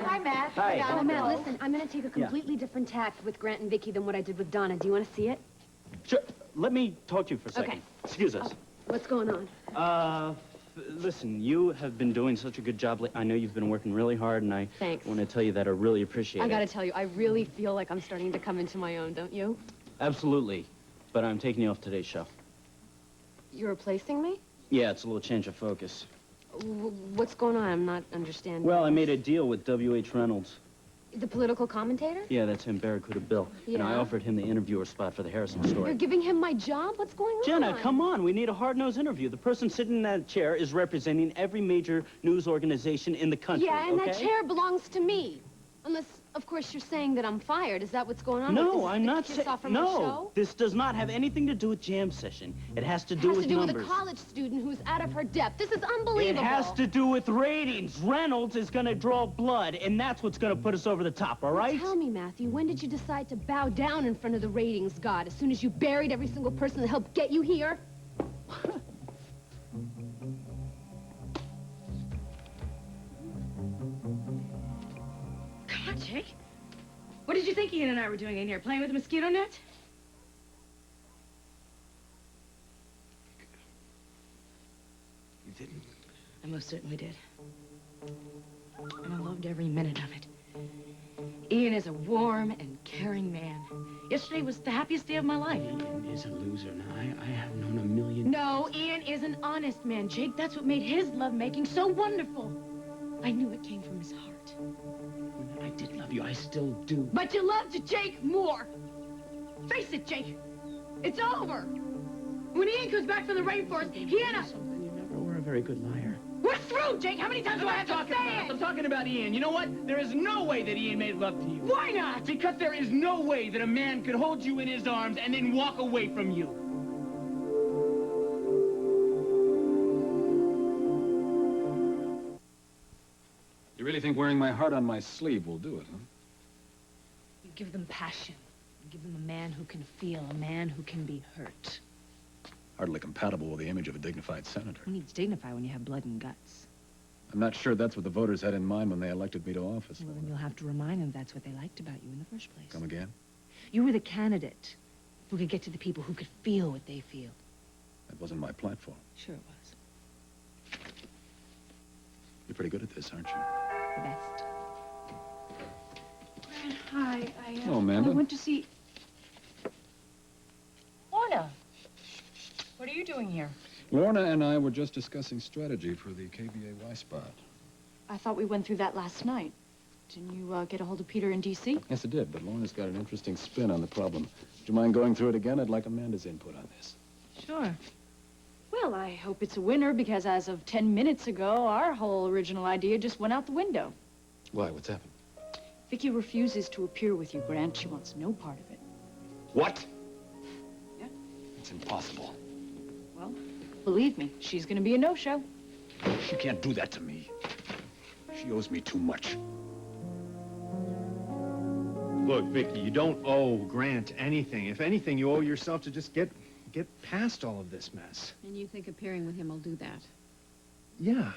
Hi, Matt. Hi. Donna, Matt, listen, I'm going to take a completely different tack with Grant and Vicky than what I did with Donna. Do you want to see it? Sure. Let me talk to you for a second. Okay. Excuse us. What's going on? Listen, you have been doing such a good job. I know you've been working really hard, and I Thanks. want to tell you that I really appreciate it. I got to tell you, I really feel like I'm starting to come into my own, don't you? Absolutely. But I'm taking you off today's show. You're replacing me? Yeah, it's a little change of focus. What's going on? I'm not understanding. Well, I made a deal with W.H. Reynolds. The political commentator? Yeah, that's him, Barracuda-Bill. Yeah. And I offered him the interviewer spot for the Harrison story. You're giving him my job? What's going on? Jenna, come on. We need a hard-nosed interview. The person sitting in that chair is representing every major news organization in the country, Yeah, and okay? that chair belongs to me. Unless, of course, you're saying that I'm fired. Is that what's going on? No, I'm not saying... No, this does not have anything to do with jam session. It has to do with numbers. with a college student who's out of her depth. This is unbelievable. It has to do with ratings. Reynolds is going to draw blood, and that's what's going to put us over the top, all right? Tell me, Matthew, when did you decide to bow down in front of the ratings god? As soon as you buried every single person that helped get you here? Come on, Jake. What did you think Ian and I were doing in here? Playing with a mosquito net? You didn't? I most certainly did. And I loved every minute of it. Ian is a warm and caring man. Yesterday was the happiest day of my life. Ian is a loser. Now, I have known a million... No, Ian is an honest man, Jake. That's what made his lovemaking so wonderful. I knew it came from his heart. I did love you. I still do. But you loved Jake more. Face it, Jake. It's over. When Ian comes back from the rainforest, he and I... Something. You never were a very good liar. We're through, Jake. How many times do I have to say it? I'm talking about Ian. You know what? There is no way that Ian made love to you. Why not? Because there is no way that a man could hold you in his arms and then walk away from you. You really think wearing my heart on my sleeve will do it, huh? You give them passion. You give them a man who can feel, a man who can be hurt. Hardly compatible with the image of a dignified senator. Who needs dignify when you have blood and guts? I'm not sure that's what the voters had in mind when they elected me to office. Well, then you'll have to remind them that's what they liked about you in the first place. Come again? You were the candidate who could get to the people who could feel what they feel. That wasn't my platform. Sure it was. You're pretty good at this, aren't you? The best. Hi, Hello, Amanda. I went to see... Lorna, what are you doing here? Lorna and I were just discussing strategy for the KVAY spot. I thought we went through that last night. Didn't you get a hold of Peter in D.C.? Yes, it did, but Lorna's got an interesting spin on the problem. Would you mind going through it again? I'd like Amanda's input on this. Sure. Well, I hope it's a winner, because as of 10 minutes ago, our whole original idea just went out the window. Why? What's happened? Vicky refuses to appear with you, Grant. She wants no part of it. What? Yeah. It's impossible. Well, believe me, she's gonna be a no-show. She can't do that to me. She owes me too much. Look, Vicky, you don't owe Grant anything. If anything, you owe yourself to just get past all of this mess. And you think appearing with him will do that? Yeah.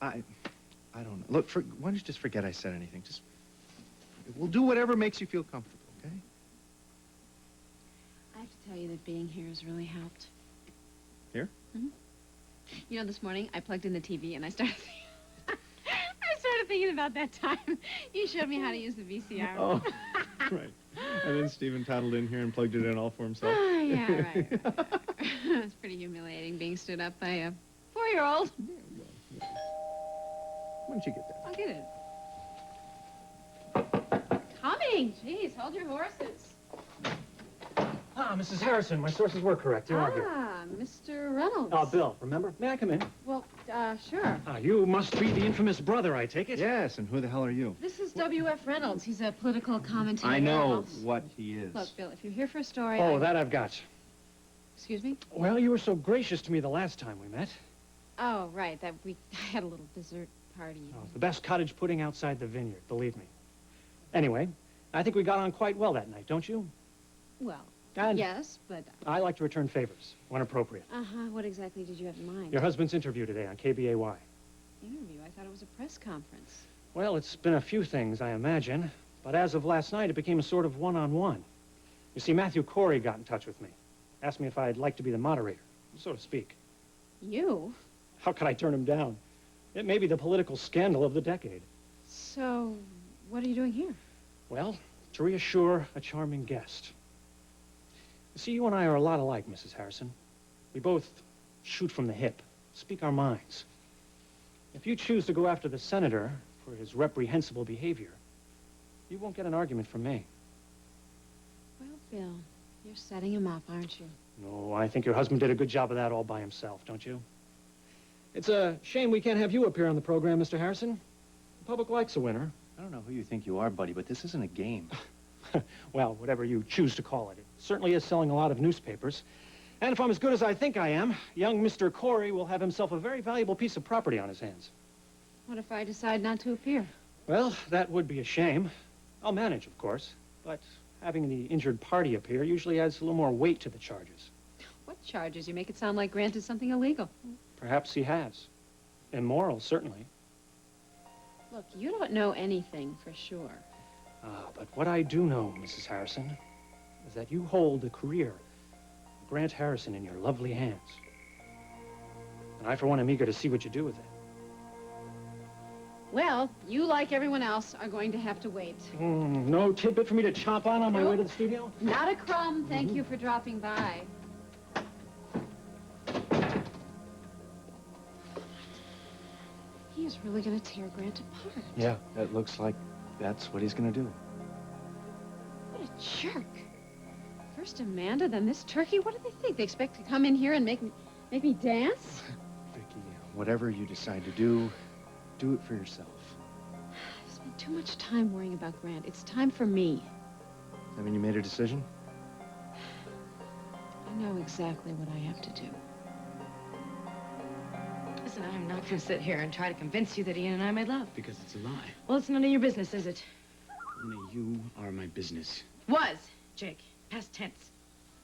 I don't know. Look, why don't you just forget I said anything? Just, we'll do whatever makes you feel comfortable, okay? I have to tell you that being here has really helped. Here? Mm-hmm. You know, this morning I plugged in the TV and I started thinking about that time you showed me how to use the VCR. Oh, right. And then Stephen toddled in here and plugged it in all for himself. Oh, yeah, right. It's pretty humiliating being stood up by a 4-year-old. Yeah. Why don't you get that? I'll get it. Coming! Jeez, hold your horses. Ah, Mrs. Harrison, my sources were correct. You are here. Ah, Mr. Reynolds. Bill, remember? May I come in? Well, sure. Ah, you must be the infamous brother, I take it? Yes, and who the hell are you? This is W.F. Reynolds. He's a political commentator. I know what he is. Look, Bill, if you're here for a story... Oh, that I've got. Excuse me? Well, you were so gracious to me the last time we met. Oh, right. I had a little dessert party. Oh, the best cottage pudding outside the vineyard, believe me. Anyway, I think we got on quite well that night, don't you? Well, And yes, but... I like to return favors, when appropriate. Uh-huh. What exactly did you have in mind? Your husband's interview today on KBAY. Interview? I thought it was a press conference. Well, it's been a few things, I imagine. But as of last night, it became a sort of one-on-one. You see, Matthew Cory got in touch with me. Asked me if I'd like to be the moderator, so to speak. You? How could I turn him down? It may be the political scandal of the decade. So, what are you doing here? Well, to reassure a charming guest. You see, you and I are a lot alike, Mrs. Harrison. We both shoot from the hip, speak our minds. If you choose to go after the senator for his reprehensible behavior, you won't get an argument from me. Well, Bill, you're setting him up, aren't you? No, I think your husband did a good job of that all by himself, don't you? It's a shame we can't have you appear on the program, Mr. Harrison. The public likes a winner. I don't know who you think you are, buddy, but this isn't a game. Well, whatever you choose to call it. It certainly is selling a lot of newspapers. And if I'm as good as I think I am, young Mr. Cory will have himself a very valuable piece of property on his hands. What if I decide not to appear? Well, that would be a shame. I'll manage, of course. But having the injured party appear usually adds a little more weight to the charges. What charges? You make it sound like Grant did something illegal. Perhaps he has. Immoral, certainly. Look, you don't know anything for sure. But what I do know, Mrs. Harrison, is that you hold the career of Grant Harrison in your lovely hands. And I, for one, am eager to see what you do with it. Well, you, like everyone else, are going to have to wait. No tidbit for me to chomp on my way to the studio? Not a crumb. Thank you for dropping by. He is really going to tear Grant apart. Yeah, that looks like that's what he's gonna do. What a jerk. First Amanda, then this turkey. What do they think? They expect to come in here and make me dance? Vicky, whatever you decide to do it for yourself. I've spent too much time worrying about Grant. It's time for me. I mean, you made a decision? I know exactly what I have to do. Listen, I'm not going to sit here and try to convince you that Ian and I made love. Because it's a lie. Well, it's none of your business, is it? Only you are my business. Was, Jake. Past tense.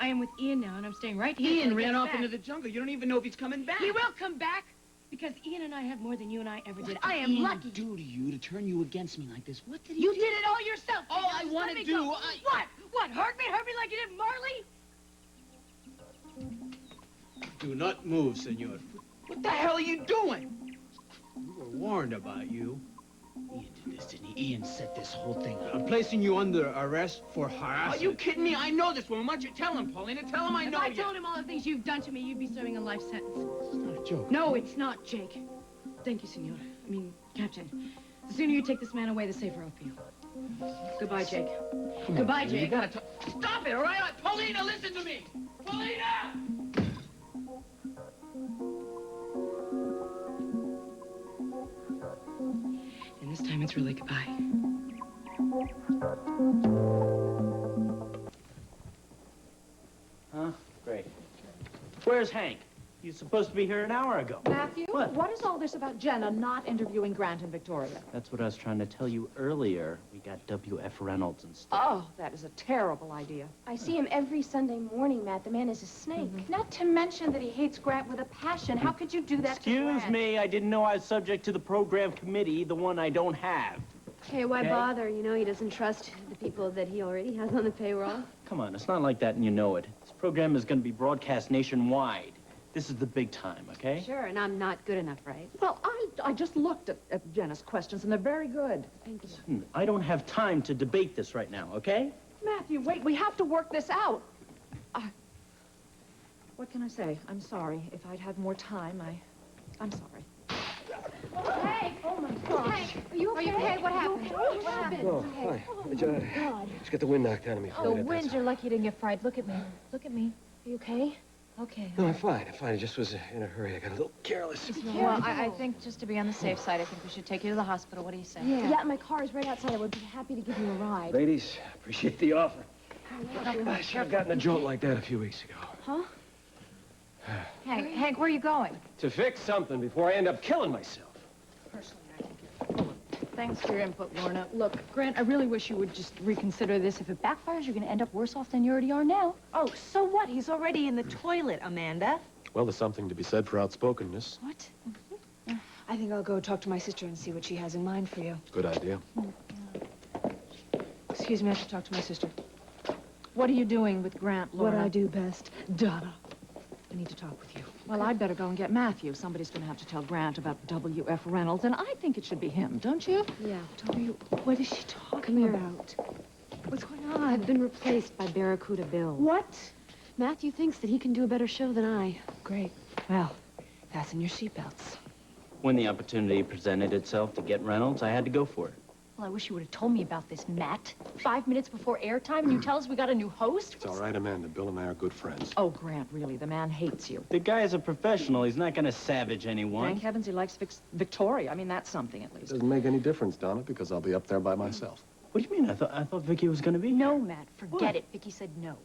I am with Ian now, and I'm staying right here. Ian ran off into the jungle. You don't even know if he's coming back. He will come back, because Ian and I have more than you and I ever did. I am Ian lucky. do to you to turn you against me like this? What did he You do? did it all yourself. All Now I just want let to me do, go. What? What? Hurt me? Hurt me like you did Marley? Do not move, senor. What the hell are you doing? We were warned about you. Ian did this, didn't he? Ian set this whole thing up. I'm placing you under arrest for harassment. Are you kidding me? I know this woman. Why don't you tell him, Paulina? Tell him I know If I you. told him all the things you've done to me, you'd be serving a life sentence. It's not a joke. No, it's not, Jake. Thank you, senor. I mean, Captain. The sooner you take this man away, the safer I'll feel. Goodbye, Jake. Goodbye, Jake. You gotta talk. Stop it, all right? Paulina, listen to me. Paulina! And this time it's really goodbye. Huh? Great. Where's Hank? He's supposed to be here an hour ago. Matthew, What? what is all this about Jenna not interviewing Grant and Victoria? That's what I was trying to tell you earlier. We got W.F. Reynolds and stuff. Oh, that is a terrible idea. I see him every Sunday morning, Matt. The man is a snake. Not to mention that he hates Grant with a passion. How could you do that to Excuse Grant? me, I didn't know I was subject to the program committee, the one I don't have. Hey, why Okay. bother? You know he doesn't trust the people that he already has on the payroll. Come on, it's not like that and you know it. This program is going to be broadcast nationwide. This is the big time, okay? Sure, and I'm not good enough, right? Well, I just looked at Jenna's questions, and they're very good. Thank you. I don't have time to debate this right now, okay? Matthew, wait, we have to work this out. What can I say? I'm sorry. If I'd had more time, I'm sorry. Hey! Oh, my gosh. Hey, are you okay? What happened? What happened? Oh, fine. Just got the wind knocked out of me. The wind, you're lucky you didn't get fried. Look at me. Look at me. Are you okay? Okay. No, I'm fine. I just was in a hurry. I got a little careless. Well, I think just to be on the safe side, I think we should take you to the hospital. What do you say? Yeah, my car is right outside. I would be happy to give you a ride. Ladies, appreciate the offer. I should have gotten a jolt like that a few weeks ago. Huh? Hank, where are you going? To fix something before I end up killing myself. Thanks for your input, Lorna. Look, Grant, I really wish you would just reconsider this. If it backfires, you're going to end up worse off than you already are now. Oh, so what? He's already in the toilet, Amanda. Well, there's something to be said for outspokenness. What? I think I'll go talk to my sister and see what she has in mind for you. Good idea. Excuse me, I should talk to my sister. What are you doing with Grant, Laura? What I do best. Donna. I need to talk with you. Well, I'd better go and get Matthew. Somebody's going to have to tell Grant about W.F. Reynolds, and I think it should be him, don't you? Yeah. What is she talking about? What's going on? I've been replaced by Barracuda Bill. What? Matthew thinks that he can do a better show than I. Great. Well, fasten your seatbelts. When the opportunity presented itself to get Reynolds, I had to go for it. Well, I wish you would have told me about this, Matt. 5 minutes before airtime, and you tell us we got a new host? It's all right, Amanda. Bill and I are good friends. Oh, Grant, really, the man hates you. The guy is a professional. He's not going to savage anyone. Thank heavens he likes Victoria. I mean, that's something, at It least. doesn't make any difference, Donna, because I'll be up there by myself. What do you mean? I thought Vicky was going to be here. No, Matt, forget it. Vicky said no.